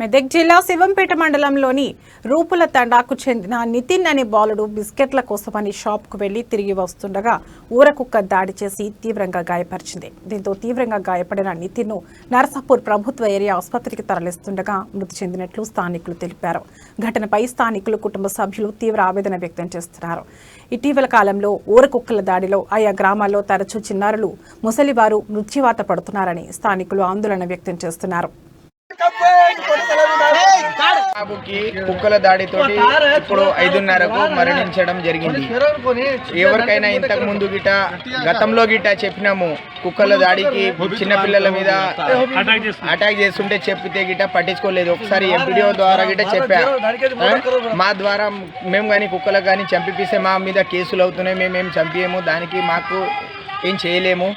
మెదక్ జిల్లా శివంపేట మండలంలోని రూపుల తండాకు చెందిన నితిన్ అనే బాలుడు బిస్కెట్ల కోసమని షాప్కు వెళ్లి తిరిగి వస్తుండగా ఊరకుక్క దాడి చేసి తీవ్రంగా గాయపరిచింది. దీంతో తీవ్రంగా గాయపడిన నితిన్ను నరసాపూర్ ప్రభుత్వ ఏరియా ఆసుపత్రికి తరలిస్తుండగా మృతి చెందినట్లు స్థానికులు తెలిపారు. ఘటనపై స్థానికులు, కుటుంబ సభ్యులు తీవ్ర ఆవేదన వ్యక్తం చేస్తున్నారు. ఇటీవల కాలంలో ఊరకుక్కల దాడిలో ఆయా గ్రామాల్లో తరచూ చిన్నారులు, ముసలివారు మృత్యువాత పడుతున్నారని స్థానికులు ఆందోళన వ్యక్తం చేస్తున్నారు. బాబుకి కుక్కల దాడితోటి ఇప్పుడు 5:30కు మరణించడం జరిగింది. ఎవరికైనా ఇంతకు ముందు గతంలో చెప్పినాము, కుక్కల దాడికి చిన్నపిల్లల మీద అటాక్ చేస్తుంటే చెప్పితే పట్టించుకోలేదు. ఒకసారి ఎంపీడీఓ ద్వారా చెప్పారు. మా ద్వారా మేము కానీ కుక్కలకు కానీ చంపిస్తే మా మీద కేసులు అవుతున్నాయి, మేమేం చంపేయము, దానికి మాకు ఏం చేయలేము,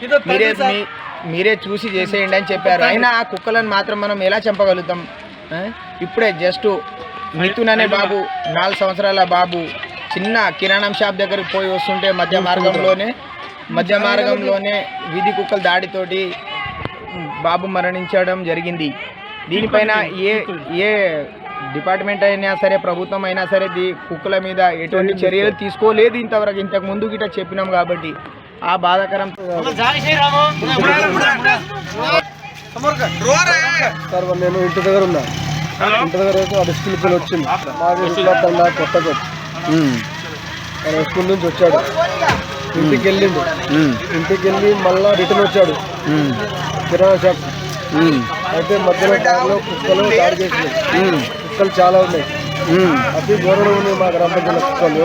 మీరే చూసి చేసేయండి అని చెప్పారు. అయినా ఆ కుక్కలను మాత్రం మనం ఎలా చంపగలుగుతాం? ఇప్పుడే జస్ట్ నితిన్ అనే బాబు, 4 సంవత్సరాల బాబు, చిన్న కిరాణం షాప్ దగ్గరికి పోయి వస్తుంటే మధ్య మార్గంలోనే వీధి కుక్కల దాడితోటి బాబు మరణించడం జరిగింది. దీనిపైన ఏ డిపార్ట్మెంట్ అయినా సరే, ప్రభుత్వం అయినా సరే కుక్కల మీద ఎటువంటి చర్యలు తీసుకోలేదు ఇంతవరకు. ఇంతకు ముందు చెప్పినాం కాబట్టి ఆ బాధాకరం. సార్ నేను ఇంటి దగ్గర ఉన్నా, ఇంటి దగ్గర స్కూల్ పిల్లలు వచ్చింది, మాది కొత్తగా స్కూల్ నుంచి వచ్చాడు, ఇంటికి వెళ్ళి మళ్ళా రిటర్న్ వచ్చాడు కిరాణా షాప్. అయితే మధ్యలో దారిలో కుక్కలు దాడి చేసినాయి. కుక్కలు చాలా ఉన్నాయి, అతి ఘోరంగా ఉన్నాయి మా గ్రామ పంచాయతీ కుక్కలు.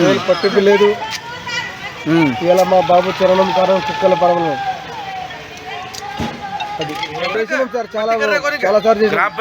ఎవరు పట్టుకోలేదు. ఇలా మా బాబు చరణం కారణం కుక్కల పడవలు. అది చాలా సార్లు చేశారు.